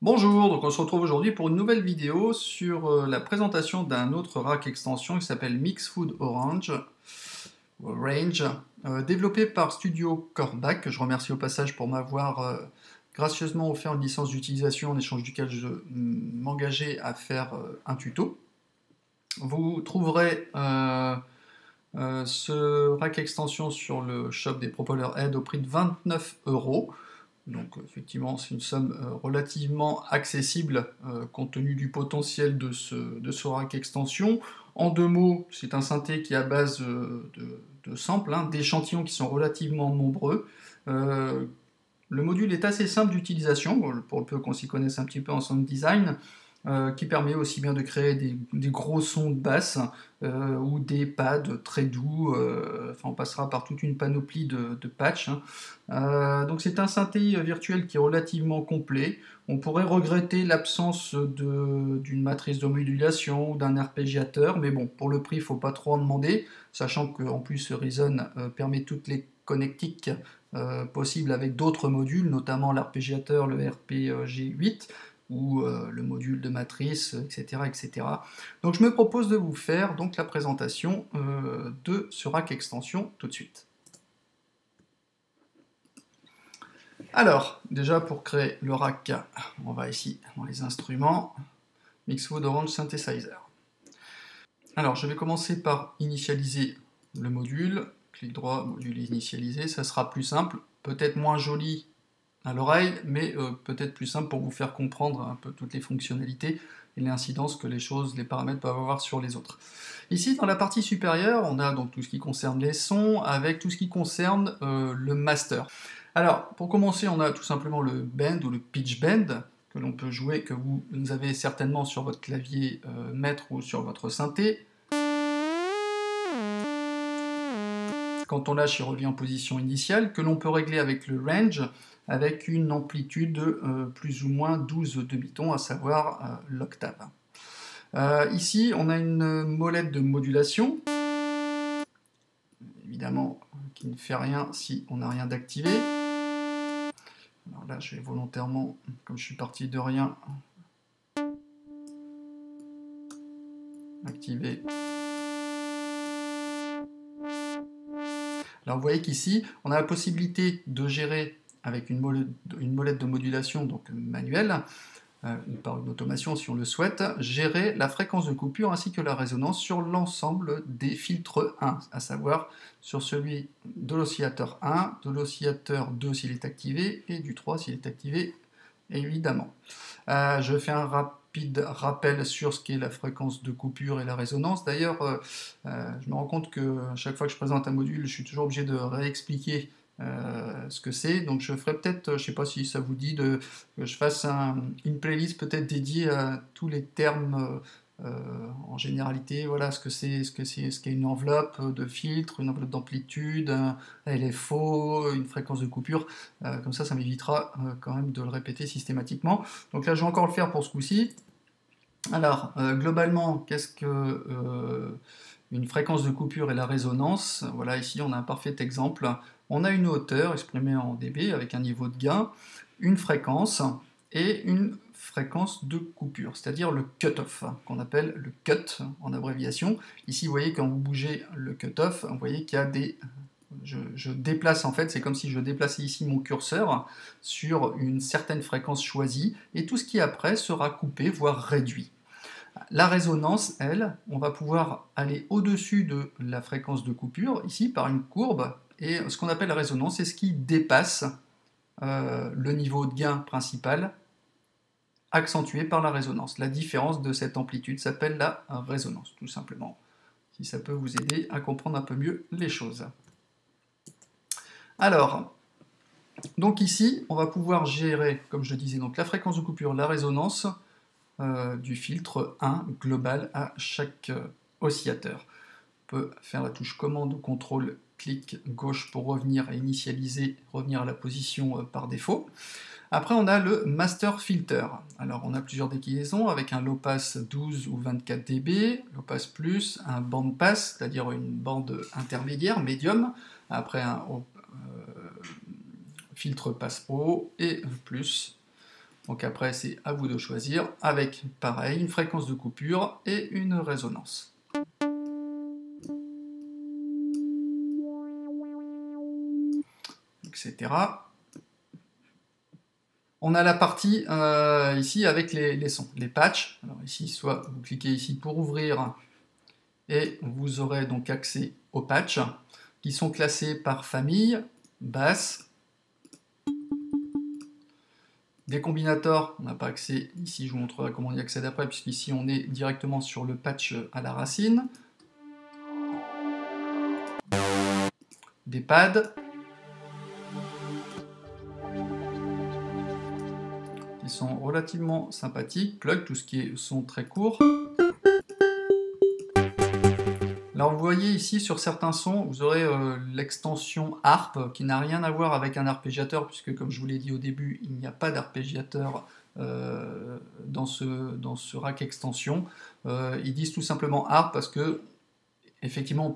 Bonjour, donc on se retrouve aujourd'hui pour une nouvelle vidéo sur la présentation d'un autre rack extension qui s'appelle Mixfood Orange, développé par Studio Corbac, que je remercie au passage pour m'avoir gracieusement offert une licence d'utilisation en échange duquel je m'engageais à faire un tuto. Vous trouverez ce rack extension sur le shop des Propeller Head au prix de 29 €. Donc effectivement, c'est une somme relativement accessible compte tenu du potentiel de ce rack extension. En deux mots, c'est un synthé qui est à base de samples, hein, d'échantillons qui sont relativement nombreux. Le module est assez simple d'utilisation, pour le peu qu'on s'y connaisse un petit peu en sound design, qui permet aussi bien de créer des gros sons de basse ou des pads très doux. Enfin, on passera par toute une panoplie de patchs, hein. Donc c'est un synthé virtuel qui est relativement complet. On pourrait regretter l'absence d'une matrice de modulation ou d'un arpégiateur, mais bon, pour le prix, il ne faut pas trop en demander, sachant qu'en plus Reason permet toutes les connectiques possibles avec d'autres modules, notamment l'arpégiateur, le RPG8, ou le module de matrice, etc., etc. Donc je me propose de vous faire donc la présentation de ce rack extension tout de suite. Alors, déjà pour créer le rack, on va ici dans les instruments, Mixfood Orange Synthesizer. Alors je vais commencer par initialiser le module, clic droit, module initialisé, ça sera plus simple, peut-être moins joli à l'oreille, mais peut-être plus simple pour vous faire comprendre un peu toutes les fonctionnalités et les incidences que les paramètres peuvent avoir sur les autres. Ici, dans la partie supérieure, on a donc tout ce qui concerne les sons, avec tout ce qui concerne le master. Alors, pour commencer, on a tout simplement le bend ou le pitch bend, que l'on peut jouer, que vous avez certainement sur votre clavier maître ou sur votre synthé. Quand on lâche, il revient en position initiale, que l'on peut régler avec le range, avec une amplitude de plus ou moins 12 demi-tons, à savoir l'octave. Ici, on a une molette de modulation, évidemment, qui ne fait rien si on n'a rien d'activé. Alors là, je vais volontairement, comme je suis parti de rien, activer. Alors vous voyez qu'ici, on a la possibilité de gérer avec une molette de modulation donc manuelle, ou par une automation si on le souhaite, gérer la fréquence de coupure ainsi que la résonance sur l'ensemble des filtres 1, à savoir sur celui de l'oscillateur 1, de l'oscillateur 2 s'il est activé, et du 3 s'il est activé, évidemment. Je fais un rapide rappel sur ce qu'est la fréquence de coupure et la résonance. D'ailleurs, je me rends compte que à chaque fois que je présente un module, je suis toujours obligé de réexpliquer ce que c'est. Donc je ferai peut-être, je ne sais pas si ça vous dit, que je fasse une playlist peut-être dédiée à tous les termes en généralité, voilà ce qu'est une enveloppe de filtre, une enveloppe d'amplitude, un LFO, une fréquence de coupure. Comme ça m'évitera quand même de le répéter systématiquement. Donc là, je vais encore le faire pour ce coup-ci. Alors, globalement, qu'est-ce que une fréquence de coupure et la résonance? Voilà, ici, on a un parfait exemple. On a une hauteur exprimée en dB avec un niveau de gain, une fréquence et une fréquence de coupure, c'est-à-dire le cut-off, qu'on appelle le cut en abréviation. Ici, vous voyez, quand vous bougez le cut-off, vous voyez qu'il y a des... Je déplace, en fait, c'est comme si je déplaçais ici mon curseur sur une certaine fréquence choisie, et tout ce qui est après sera coupé, voire réduit. La résonance, elle, on va pouvoir aller au-dessus de la fréquence de coupure, ici, par une courbe, et ce qu'on appelle la résonance, c'est ce qui dépasse le niveau de gain principal, accentué par la résonance. La différence de cette amplitude s'appelle la résonance, tout simplement, si ça peut vous aider à comprendre un peu mieux les choses. Alors, donc ici, on va pouvoir gérer, comme je disais, donc la fréquence de coupure, la résonance du filtre 1 global à chaque oscillateur. On peut faire la touche commande ou contrôle clic gauche pour revenir à initialiser, revenir à la position par défaut. Après, on a le master filter. Alors, on a plusieurs déclinaisons avec un low pass 12 ou 24 dB, low pass plus, un band pass, c'est-à-dire une bande intermédiaire, médium, après un filtre pass pro et plus. Donc après, c'est à vous de choisir, avec, pareil, une fréquence de coupure et une résonance. Etc. On a la partie ici avec les sons, les patchs. Alors ici, soit vous cliquez ici pour ouvrir et vous aurez donc accès aux patchs qui sont classés par famille, basse. Des combinators, on n'a pas accès ici, je vous montrerai comment on y accède après, puisqu'ici on est directement sur le patch à la racine. Des pads. Qui sont relativement sympathiques. Plug, tout ce qui est son très court. Alors vous voyez ici sur certains sons, vous aurez l'extension harpe qui n'a rien à voir avec un arpégiateur, puisque comme je vous l'ai dit au début, il n'y a pas d'arpégiateur dans ce rack extension. Ils disent tout simplement harpe parce que effectivement,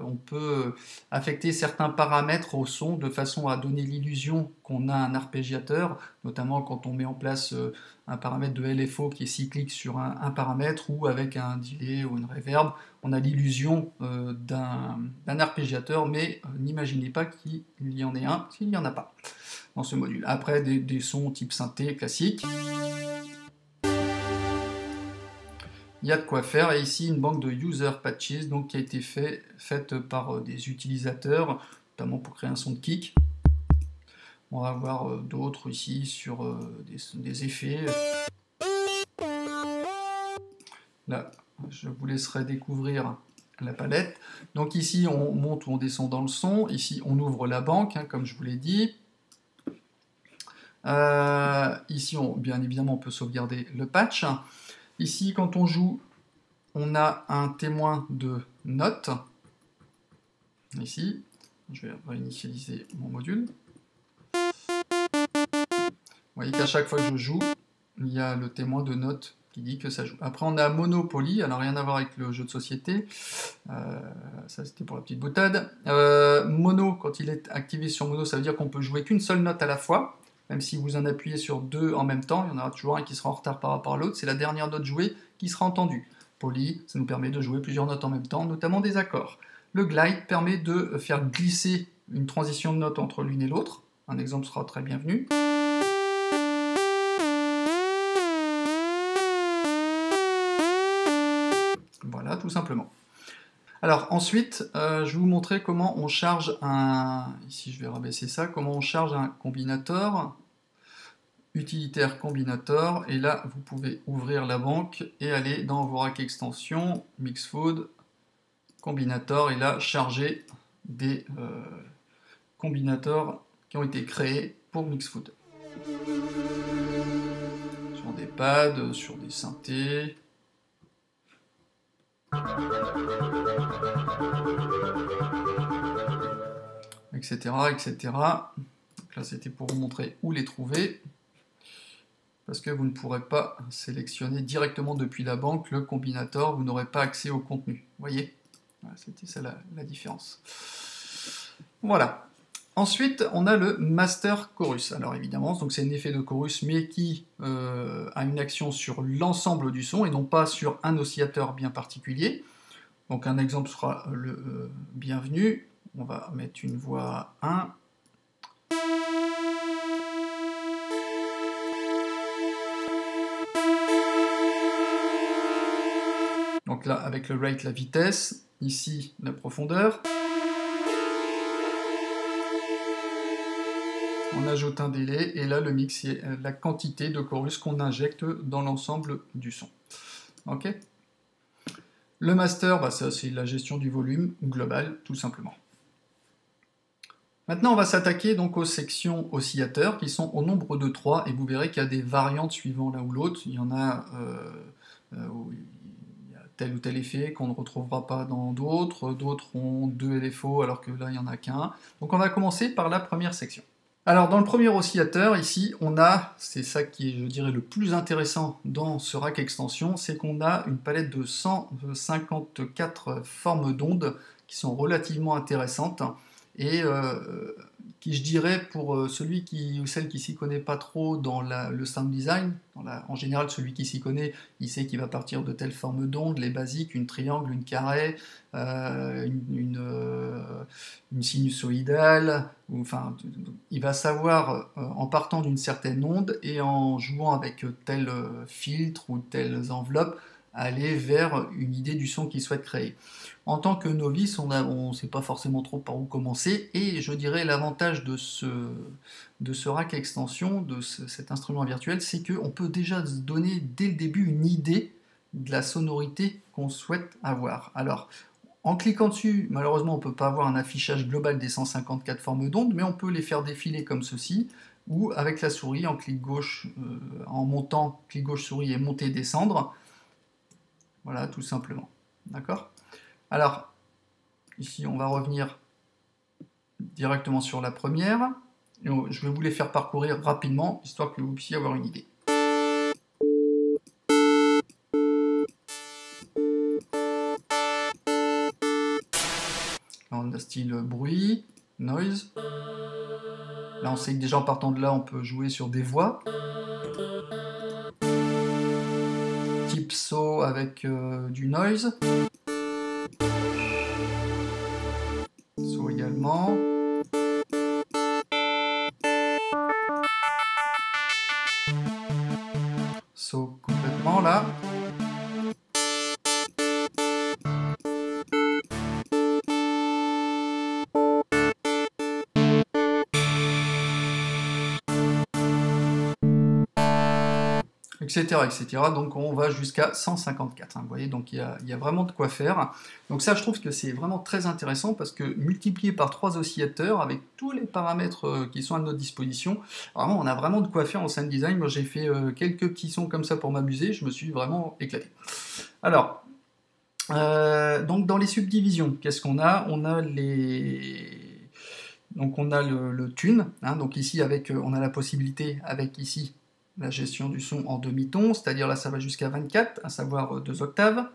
on peut affecter certains paramètres au son de façon à donner l'illusion qu'on a un arpégiateur, notamment quand on met en place un paramètre de LFO qui est cyclique sur un paramètre ou avec un delay ou une reverb, on a l'illusion d'un arpégiateur, mais n'imaginez pas qu'il y en ait un, s'il n'y en a pas dans ce module. Après, des sons type synthé classique. Il y a de quoi faire, et ici une banque de user patches donc, qui a été faite par des utilisateurs, notamment pour créer un son de kick. On va avoir d'autres ici sur des effets. Là, je vous laisserai découvrir la palette. Donc ici, on monte ou on descend dans le son. Ici, on ouvre la banque, hein, comme je vous l'ai dit. Ici, bien évidemment, on peut sauvegarder le patch. Ici, quand on joue, on a un témoin de notes. Ici, je vais réinitialiser mon module. Vous voyez qu'à chaque fois que je joue, il y a le témoin de notes qui dit que ça joue. Après, on a Monopoly, alors rien à voir avec le jeu de société. Ça, c'était pour la petite boutade. Mono, quand il est activé sur Mono, ça veut dire qu'on peut jouer qu'une seule note à la fois. Même si vous en appuyez sur deux en même temps, il y en aura toujours un qui sera en retard par rapport à l'autre. C'est la dernière note jouée qui sera entendue. Poly, ça nous permet de jouer plusieurs notes en même temps, notamment des accords. Le glide permet de faire glisser une transition de notes entre l'une et l'autre. Un exemple sera très bienvenu. Voilà, tout simplement. Alors ensuite, je vais vous montrer comment on charge ici je vais rabaisser ça, comment on charge un combinator, utilitaire combinator, et là vous pouvez ouvrir la banque et aller dans vos racks extensions, Mixfood, combinator, et là charger des combinators qui ont été créés pour Mixfood. Sur des pads, sur des synthés. Etc. etc. Donc là, c'était pour vous montrer où les trouver, parce que vous ne pourrez pas sélectionner directement depuis la banque le combinator, vous n'aurez pas accès au contenu. Vous voyez, voilà, c'était ça la différence. Voilà. Ensuite, on a le master chorus. Alors évidemment, c'est un effet de chorus, mais qui a une action sur l'ensemble du son et non pas sur un oscillateur bien particulier. Donc un exemple sera le bienvenu. On va mettre une voix 1. Donc là, avec le rate, la vitesse. Ici, la profondeur. On ajoute un délai, et là, le mix, c'est la quantité de chorus qu'on injecte dans l'ensemble du son. Ok ? Le master, ça c'est la gestion du volume global, tout simplement. Maintenant, on va s'attaquer donc aux sections oscillateurs qui sont au nombre de 3, et vous verrez qu'il y a des variantes suivant l'un ou l'autre. Il y en a où il y a tel ou tel effet qu'on ne retrouvera pas dans d'autres. D'autres ont 2 LFO alors que là, il n'y en a qu'un. Donc on va commencer par la première section. Alors dans le premier oscillateur, ici, on a, c'est ça qui est, je dirais, le plus intéressant dans ce rack extension, c'est qu'on a une palette de 154 formes d'ondes qui sont relativement intéressantes et qui, je dirais, pour celui qui ou celle qui s'y connaît pas trop dans le sound design, en général, celui qui s'y connaît, il sait qu'il va partir de telle forme d'onde, les basiques, une triangle, une carré, une sinusoïdale, enfin, il va savoir, en partant d'une certaine onde et en jouant avec tel filtre ou telles enveloppes, aller vers une idée du son qu'il souhaite créer. En tant que novice, on ne sait pas forcément trop par où commencer, et je dirais l'avantage de ce rack extension, cet instrument virtuel, c'est qu'on peut déjà se donner dès le début une idée de la sonorité qu'on souhaite avoir. Alors, en cliquant dessus, malheureusement, on ne peut pas avoir un affichage global des 154 formes d'ondes, mais on peut les faire défiler comme ceci, ou avec la souris, en clic gauche, en montant, clic gauche souris et monter, descendre. Voilà, tout simplement. D'accord? Alors, ici, on va revenir directement sur la première. Je vais vous les faire parcourir rapidement, histoire que vous puissiez avoir une idée. Là, on a style bruit, noise. Là, on sait que déjà en partant de là, on peut jouer sur des voix. Type saut avec du noise. Saut également. Saut complètement là. Etc., etc. Donc on va jusqu'à 154. Hein, vous voyez, donc il y a vraiment de quoi faire. Donc ça, je trouve que c'est vraiment très intéressant parce que multiplié par 3 oscillateurs, avec tous les paramètres qui sont à notre disposition, vraiment, on a vraiment de quoi faire en sound design. Moi, j'ai fait quelques petits sons comme ça pour m'amuser. Je me suis vraiment éclaté. Alors, donc dans les subdivisions, qu'est-ce qu'on a? On a donc on a le tune. Hein, donc ici, on a la possibilité avec ici la gestion du son en demi-ton, c'est-à-dire là ça va jusqu'à 24, à savoir 2 octaves.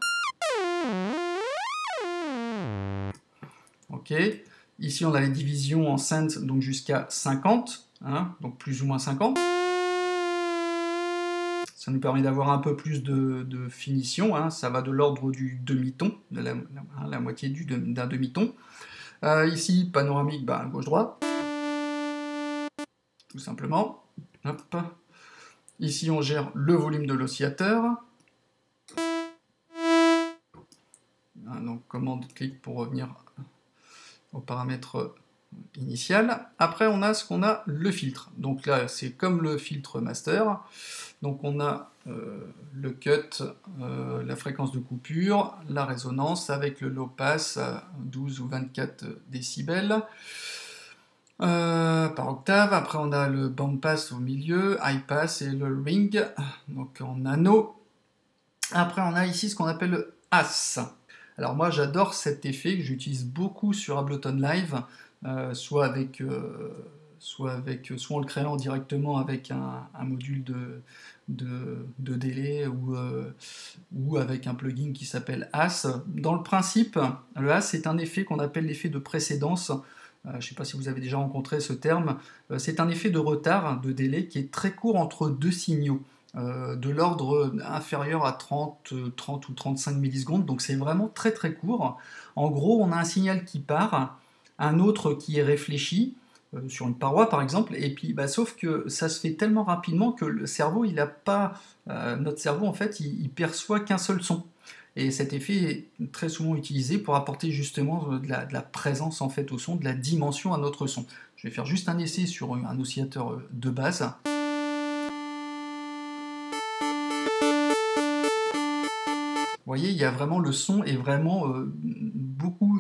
Ok. Ici on a les divisions en cents, donc jusqu'à 50, hein, donc plus ou moins 50. Ça nous permet d'avoir un peu plus de finition, hein, ça va de l'ordre du demi-ton, de la moitié d'un demi-ton. Ici, panoramique, gauche-droite, tout simplement. Hop. Ici, on gère le volume de l'oscillateur. Donc, commande-clic pour revenir au paramètre initial. Après, on a le filtre. Donc là, c'est comme le filtre master. Donc, on a le cut, la fréquence de coupure, la résonance avec le low pass à 12 ou 24 décibels. Par octave. Après, on a le band pass au milieu, high pass et le ring, donc en nano. Après, on a ici ce qu'on appelle le as. Alors moi, j'adore cet effet que j'utilise beaucoup sur Ableton Live, soit en le créant directement avec un module de délai ou avec un plugin qui s'appelle as. Dans le principe, le as est un effet qu'on appelle l'effet de précédence. Je ne sais pas si vous avez déjà rencontré ce terme. C'est un effet de retard, de délai, qui est très court entre 2 signaux, de l'ordre inférieur à 30 ou 35 millisecondes, donc c'est vraiment très très court. En gros, on a un signal qui part, un autre qui est réfléchi, sur une paroi par exemple, et puis sauf que ça se fait tellement rapidement que le cerveau, notre cerveau en fait, il perçoit qu'un seul son. Et cet effet est très souvent utilisé pour apporter justement de la présence en fait au son, de la dimension à notre son. Je vais faire juste un essai sur un oscillateur de base. Vous voyez, il y a vraiment le son est vraiment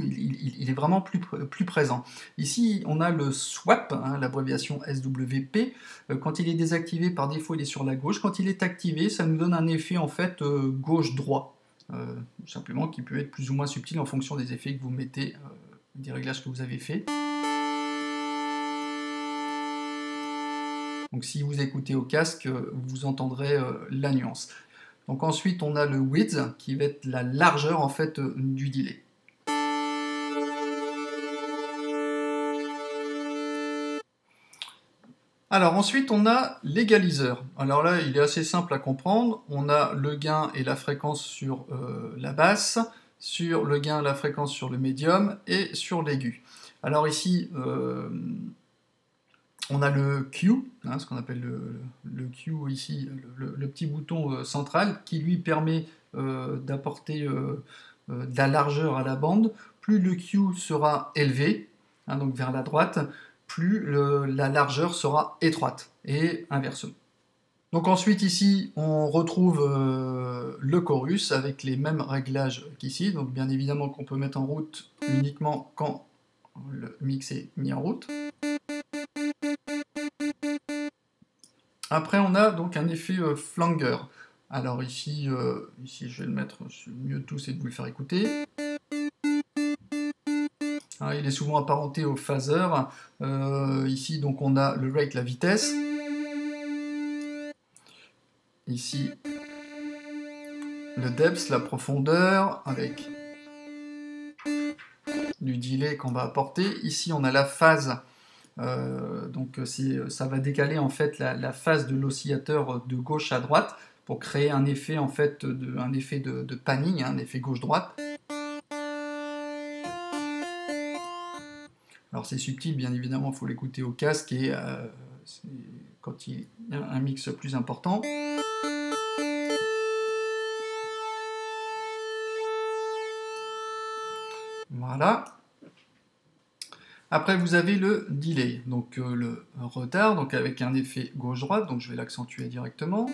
il est vraiment plus présent. Ici, on a le swap, hein, l'abréviation SWP. Quand il est désactivé, par défaut, il est sur la gauche. Quand il est activé, ça nous donne un effet en fait gauche-droit. Simplement qui peut être plus ou moins subtil en fonction des effets que vous mettez, des réglages que vous avez faits. Donc si vous écoutez au casque, vous entendrez la nuance. Donc ensuite, on a le width, qui va être la largeur en fait du delay. Alors ensuite, on a l'égaliseur. Alors là, il est assez simple à comprendre. On a le gain et la fréquence sur la basse, sur le gain et la fréquence sur le médium et sur l'aigu. Alors ici, on a le Q, hein, ce qu'on appelle le Q ici, le petit bouton central, qui lui permet d'apporter de la largeur à la bande. Plus le Q sera élevé, hein, donc vers la droite, plus la largeur sera étroite, et inversement. Donc ensuite ici, on retrouve le chorus avec les mêmes réglages qu'ici. Donc bien évidemment qu'on peut mettre en route uniquement quand le mix est mis en route. Après, on a donc un effet flanger. Alors ici, je vais le mettre, le mieux de tout, c'est de vous le faire écouter. Alors, il est souvent apparenté au phaser. Ici, donc, on a le rate, la vitesse. Ici, le depth, la profondeur, avec du delay qu'on va apporter. Ici, on a la phase. Donc ça va décaler en fait la phase de l'oscillateur de gauche à droite pour créer un effet en fait de panning, un effet gauche-droite. Alors c'est subtil, bien évidemment, il faut l'écouter au casque et quand il y a un mix plus important. Voilà. Après, vous avez le delay, donc le retard, donc avec un effet gauche-droite, donc je vais l'accentuer directement.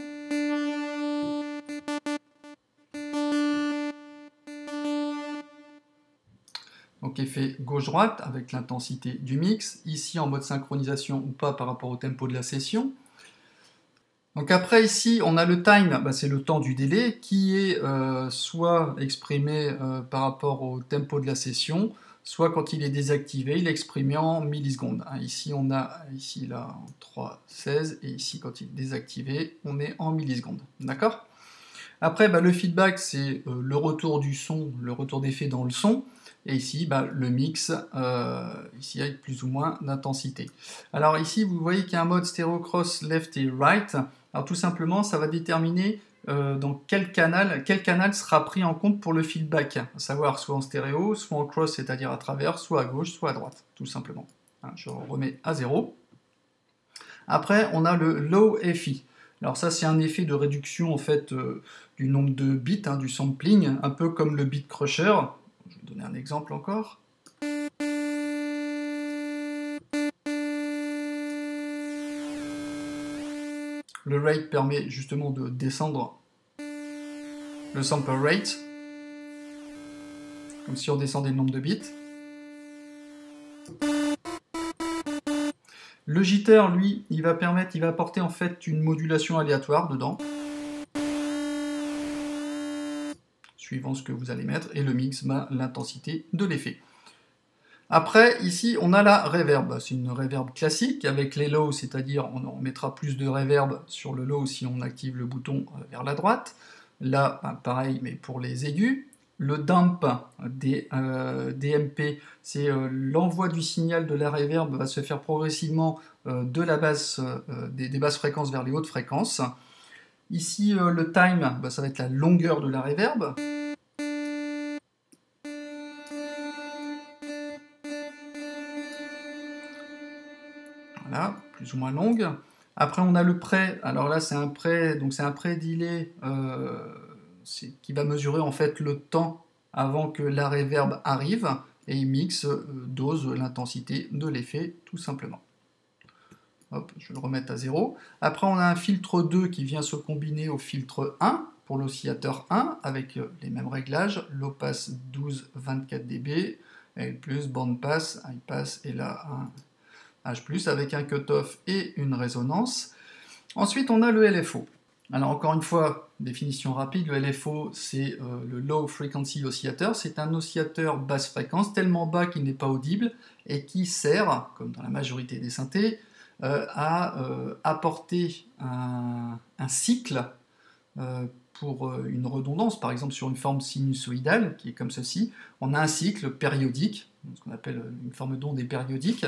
Donc effet gauche-droite avec l'intensité du mix, ici en mode synchronisation ou pas par rapport au tempo de la session. Donc après ici on a le time, bah, c'est le temps du délai qui est soit exprimé par rapport au tempo de la session, soit quand il est désactivé, il est exprimé en millisecondes. Ici on a ici là en 3,16 et ici quand il est désactivé, on est en millisecondes. D'accord ? Après bah, le feedback c'est le retour du son, le retour d'effet dans le son. Et ici, bah, le mix, ici avec plus ou moins d'intensité. Alors ici, vous voyez qu'il y a un mode stéréo cross left et right. Alors tout simplement, ça va déterminer dans quel canal sera pris en compte pour le feedback. À savoir soit en stéréo, soit en cross, c'est-à-dire à travers, soit à gauche, soit à droite, tout simplement. Je remets à 0. Après, on a le low FI. Alors ça, c'est un effet de réduction en fait du nombre de bits, du sampling, un peu comme le beat crusher. Je vais donner un exemple encore. Le rate permet justement de descendre le sample rate, comme si on descendait le nombre de bits. Le jitter, lui, il va apporter en fait une modulation aléatoire dedans, suivant ce que vous allez mettre, et le mix, l'intensité de l'effet. Après, ici, on a la reverb. C'est une reverb classique avec les lows, c'est-à-dire on mettra plus de reverb sur le low si on active le bouton vers la droite. Là, pareil, mais pour les aigus. Le dump des DMP, c'est l'envoi du signal de la reverb va se faire progressivement de la basse, des basses fréquences vers les hautes fréquences. Ici, le time, ça va être la longueur de la reverb. Voilà, plus ou moins longue. Après, on a le pré. Alors là, c'est un pré, donc c'est un pré-delay qui va mesurer en fait le temps avant que la reverb arrive et il mixe, dose l'intensité de l'effet tout simplement. Hop, je vais le remettre à 0. Après, on a un filtre 2 qui vient se combiner au filtre 1 pour l'oscillateur 1 avec les mêmes réglages. Low pass 12-24 dB, L+, band pass, high pass et là un H+, avec un cutoff et une résonance. Ensuite, on a le LFO. Alors, encore une fois, définition rapide, le LFO, c'est le Low Frequency Oscillator. C'est un oscillateur basse fréquence, tellement bas qu'il n'est pas audible, et qui sert, comme dans la majorité des synthés, à apporter un cycle pour une redondance, par exemple sur une forme sinusoïdale, qui est comme ceci, on a un cycle périodique, ce qu'on appelle une forme d'onde périodique,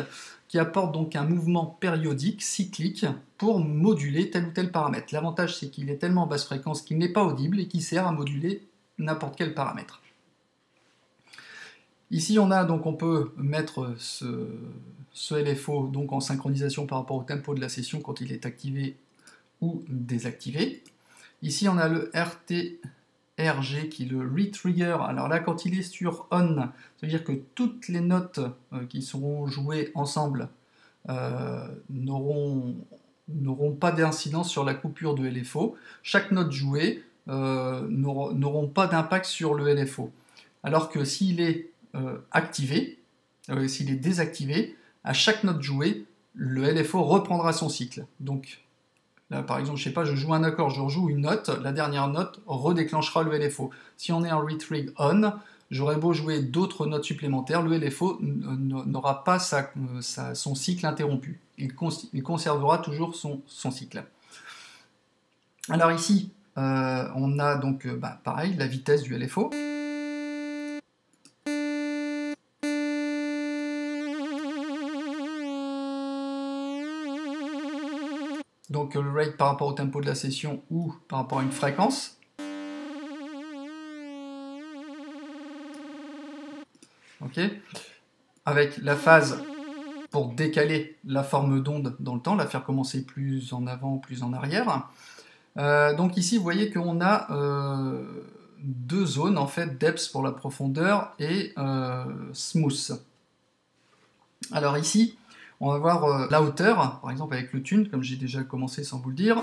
qui apporte donc un mouvement périodique, cyclique, pour moduler tel ou tel paramètre. L'avantage, c'est qu'il est tellement basse fréquence qu'il n'est pas audible et qu'il sert à moduler n'importe quel paramètre. Ici, on peut mettre ce LFO donc en synchronisation par rapport au tempo de la session quand il est activé ou désactivé. Ici, on a le RTRG qui est le Retrigger. Alors là, quand il est sur On, ça veut dire que toutes les notes qui seront jouées ensemble n'auront pas d'incidence sur la coupure de LFO. Chaque note jouée n'auront pas d'impact sur le LFO. Alors que s'il est activé, s'il est désactivé, à chaque note jouée, le LFO reprendra son cycle. Donc là, par exemple, je sais pas, je joue un accord, je rejoue une note, la dernière note redéclenchera le LFO. Si on est en retrig on, j'aurais beau jouer d'autres notes supplémentaires, le LFO n'aura pas son cycle interrompu. Il conservera toujours son cycle. Alors ici, on a donc pareil, la vitesse du LFO. Donc le rate par rapport au tempo de la session ou par rapport à une fréquence. Ok. Avec la phase pour décaler la forme d'onde dans le temps, la faire commencer plus en avant, plus en arrière. Donc ici, vous voyez qu'on a deux zones, en fait, depth pour la profondeur et smooth. Alors ici, on va voir la hauteur, par exemple avec le tune, comme j'ai déjà commencé sans vous le dire.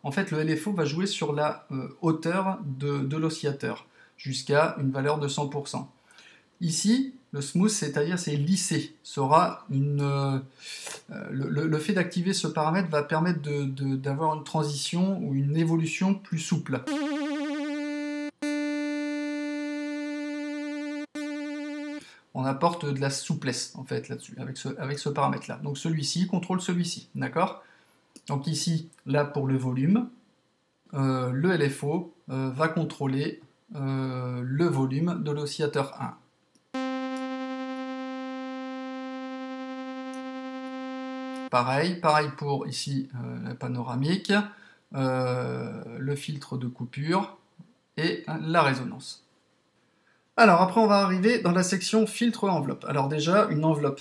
En fait, le LFO va jouer sur la hauteur de l'oscillateur, jusqu'à une valeur de 100%. Ici, le smooth, c'est-à-dire c'est lissé, le fait d'activer ce paramètre va permettre d'avoir une transition ou une évolution plus souple. On apporte de la souplesse en fait là-dessus, avec ce paramètre-là. Donc celui-ci contrôle celui-ci, d'accord? Donc ici, là pour le volume, le LFO va contrôler le volume de l'oscillateur 1. Pareil pour ici la panoramique, le filtre de coupure et la résonance. Alors après on va arriver dans la section filtre enveloppe. Alors déjà une enveloppe,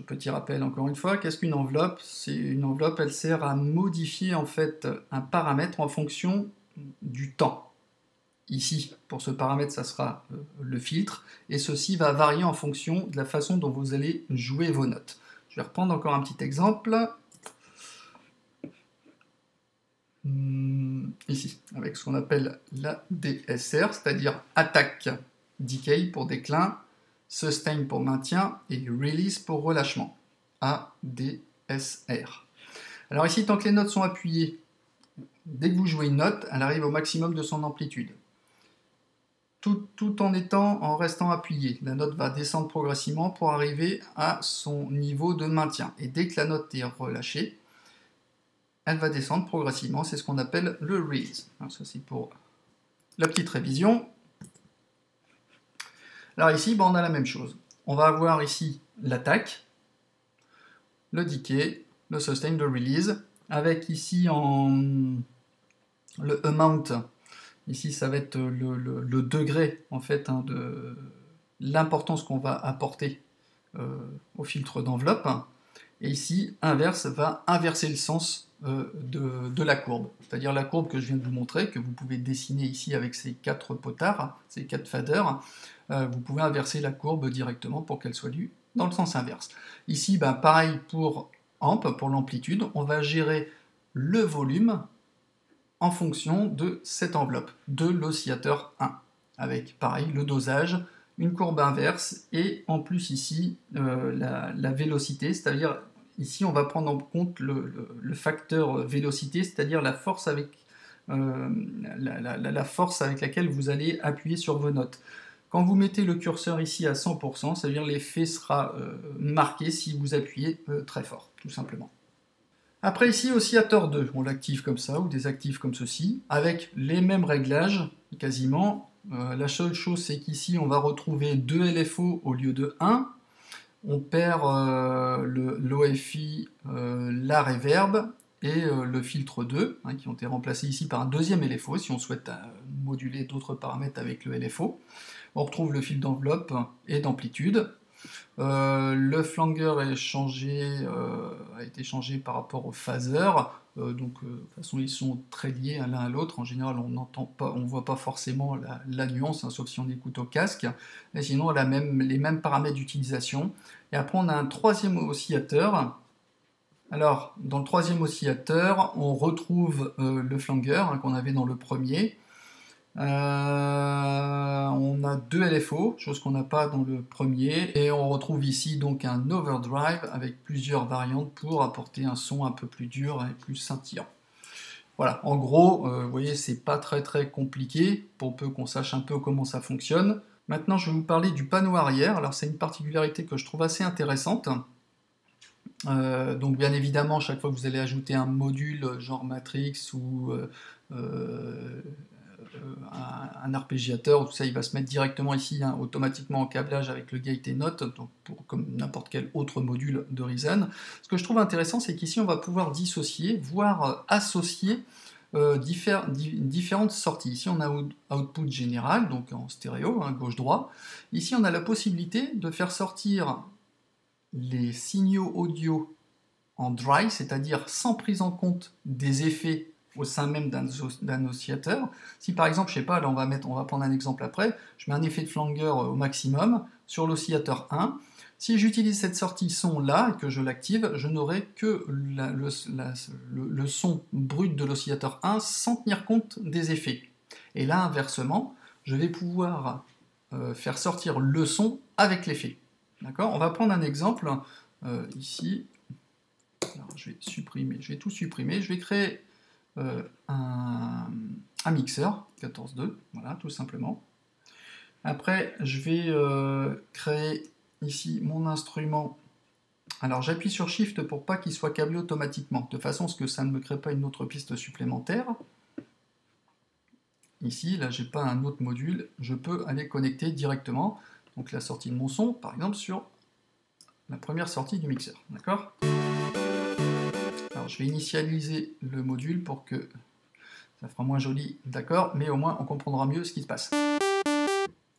petit rappel encore une fois, qu'est-ce qu'une enveloppe? C'est une enveloppe, elle sert à modifier en fait un paramètre en fonction du temps. Ici, pour ce paramètre, ça sera le filtre, et ceci va varier en fonction de la façon dont vous allez jouer vos notes. Je vais reprendre encore un petit exemple. Ici, avec ce qu'on appelle la DSR, c'est-à-dire attaque decay pour déclin, sustain pour maintien et release pour relâchement. ADSR. Alors ici, tant que les notes sont appuyées, dès que vous jouez une note, elle arrive au maximum de son amplitude. Tout en restant appuyée. La note va descendre progressivement pour arriver à son niveau de maintien. Et dès que la note est relâchée, elle va descendre progressivement. C'est ce qu'on appelle le release. Alors ça, c'est pour la petite révision. Alors ici, on a la même chose. On va avoir ici l'attaque, le decay, le sustain, le release, avec ici le amount. Ici, ça va être le degré, en fait, de l'importance qu'on va apporter au filtre d'enveloppe. Et ici, inverse va inverser le sens de la courbe. C'est-à-dire la courbe que je viens de vous montrer, que vous pouvez dessiner ici avec ces 4 potards, ces 4 faders. Vous pouvez inverser la courbe directement pour qu'elle soit lue dans le sens inverse. Ici, pareil pour amp, pour l'amplitude, on va gérer le volume en fonction de cette enveloppe, de l'oscillateur 1, avec pareil le dosage, une courbe inverse, et en plus ici la vélocité, c'est-à-dire ici on va prendre en compte le facteur vélocité, c'est-à-dire la force avec la force avec laquelle vous allez appuyer sur vos notes. Quand vous mettez le curseur ici à 100%, ça veut dire l'effet sera marqué si vous appuyez très fort, tout simplement. Après ici, oscillateur 2, on l'active comme ça, ou désactive comme ceci, avec les mêmes réglages, quasiment. La seule chose, c'est qu'ici, on va retrouver 2 LFO au lieu de 1. On perd l'OFI, la reverb, et le filtre 2, qui ont été remplacés ici par un deuxième LFO, si on souhaite moduler d'autres paramètres avec le LFO. On retrouve le fil d'enveloppe et d'amplitude. Le flanger a été changé par rapport au phaser, de toute façon ils sont très liés l'un à l'autre. En général on ne voit pas forcément la nuance, sauf si on écoute au casque, mais sinon on a les mêmes paramètres d'utilisation. Et après on a un troisième oscillateur. Alors dans le troisième oscillateur on retrouve le flanger qu'on avait dans le premier. On a 2 LFO, chose qu'on n'a pas dans le premier, et on retrouve ici donc un overdrive avec plusieurs variantes pour apporter un son un peu plus dur et plus scintillant. Voilà, en gros, vous voyez, c'est pas très compliqué, pour peu qu'on sache un peu comment ça fonctionne. Maintenant, je vais vous parler du panneau arrière. Alors, c'est une particularité que je trouve assez intéressante. Donc bien évidemment, chaque fois que vous allez ajouter un module genre Matrix ou un arpégiateur, tout ça, il va se mettre directement ici, automatiquement en câblage avec le gate et note, donc comme n'importe quel autre module de Reason. Ce que je trouve intéressant, c'est qu'ici, on va pouvoir dissocier, voire associer différentes sorties. Ici, on a output général, donc en stéréo, gauche-droit. Ici, on a la possibilité de faire sortir les signaux audio en dry, c'est-à-dire sans prise en compte des effets au sein même d'un oscillateur. Si par exemple, je sais pas, là on va prendre un exemple après, je mets un effet de flanger au maximum sur l'oscillateur 1. Si j'utilise cette sortie son là et que je l'active, je n'aurai que le son brut de l'oscillateur 1 sans tenir compte des effets. Et là, inversement, je vais pouvoir faire sortir le son avec l'effet. D'accord ? On va prendre un exemple ici. Alors, je vais tout supprimer. Je vais créer un mixeur 14.2, voilà, tout simplement. Après, je vais créer ici mon instrument. Alors, j'appuie sur Shift pour pas qu'il soit câblé automatiquement, de façon à ce que ça ne me crée pas une autre piste supplémentaire. Ici, là, j'ai pas un autre module, je peux aller connecter directement, donc la sortie de mon son, par exemple, sur la première sortie du mixeur, d'accord ? Alors, je vais initialiser le module pour que ça fera moins joli, d'accord, mais au moins on comprendra mieux ce qui se passe.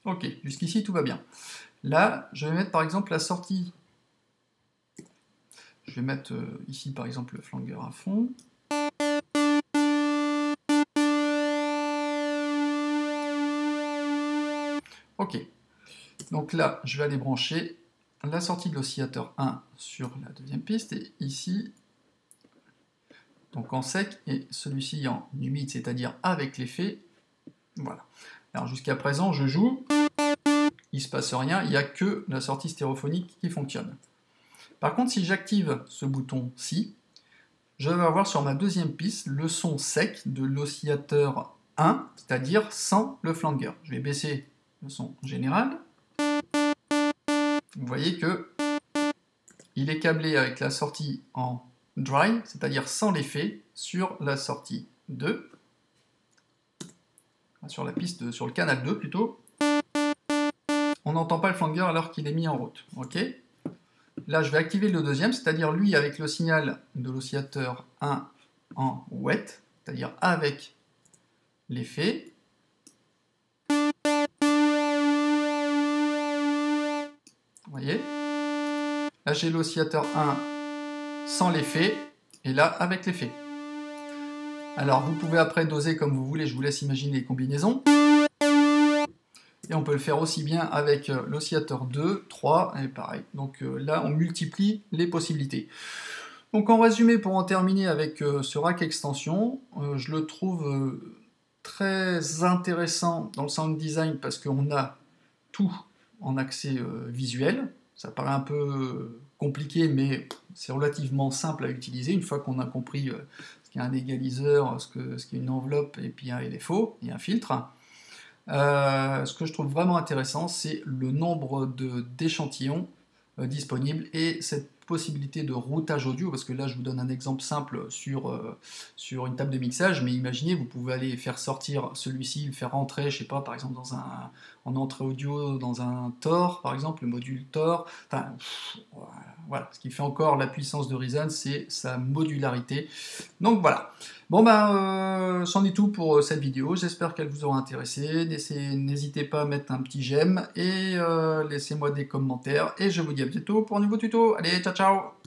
Ok, jusqu'ici tout va bien. Là, je vais mettre par exemple la sortie. Je vais mettre ici par exemple le flanger à fond. Ok, donc là, je vais aller brancher la sortie de l'oscillateur 1 sur la deuxième piste, et ici, donc en sec, et celui-ci en humide, c'est-à-dire avec l'effet. Voilà. Alors jusqu'à présent, je joue, il ne se passe rien, il n'y a que la sortie stéréophonique qui fonctionne. Par contre, si j'active ce bouton-ci, je vais avoir sur ma deuxième piste le son sec de l'oscillateur 1, c'est-à-dire sans le flanger. Je vais baisser le son général. Vous voyez que il est câblé avec la sortie en dry, c'est-à-dire sans l'effet, sur la sortie 2, sur la piste, sur le canal 2 plutôt. On n'entend pas le flanger alors qu'il est mis en route. Ok ? Là, je vais activer le deuxième, c'est-à-dire lui avec le signal de l'oscillateur 1 en wet, c'est-à-dire avec l'effet. Vous voyez ? Là, j'ai l'oscillateur 1 sans l'effet, et là, avec l'effet. Alors, vous pouvez après doser comme vous voulez, je vous laisse imaginer les combinaisons. Et on peut le faire aussi bien avec l'oscillateur 2, 3, et pareil. Donc là, on multiplie les possibilités. Donc en résumé, pour en terminer avec ce rack extension, je le trouve très intéressant dans le sound design parce qu'on a tout en accès visuel. Ça paraît un peu compliqué, mais c'est relativement simple à utiliser une fois qu'on a compris ce qu'est un égaliseur, ce qu'est une enveloppe, et puis un LFO et un filtre. Ce que je trouve vraiment intéressant, c'est le nombre d'échantillons disponibles et cette possibilité de routage audio, parce que là je vous donne un exemple simple sur une table de mixage, mais imaginez, vous pouvez aller faire sortir celui-ci, le faire rentrer, je sais pas, par exemple en entrée audio dans un Tor, par exemple, le module Tor, enfin, voilà, ce qui fait encore la puissance de Reason, c'est sa modularité. Donc voilà. Bon ben, c'en est tout pour cette vidéo. J'espère qu'elle vous aura intéressé. N'hésitez pas à mettre un petit j'aime et laissez-moi des commentaires. Et je vous dis à bientôt pour un nouveau tuto. Allez, ciao ciao!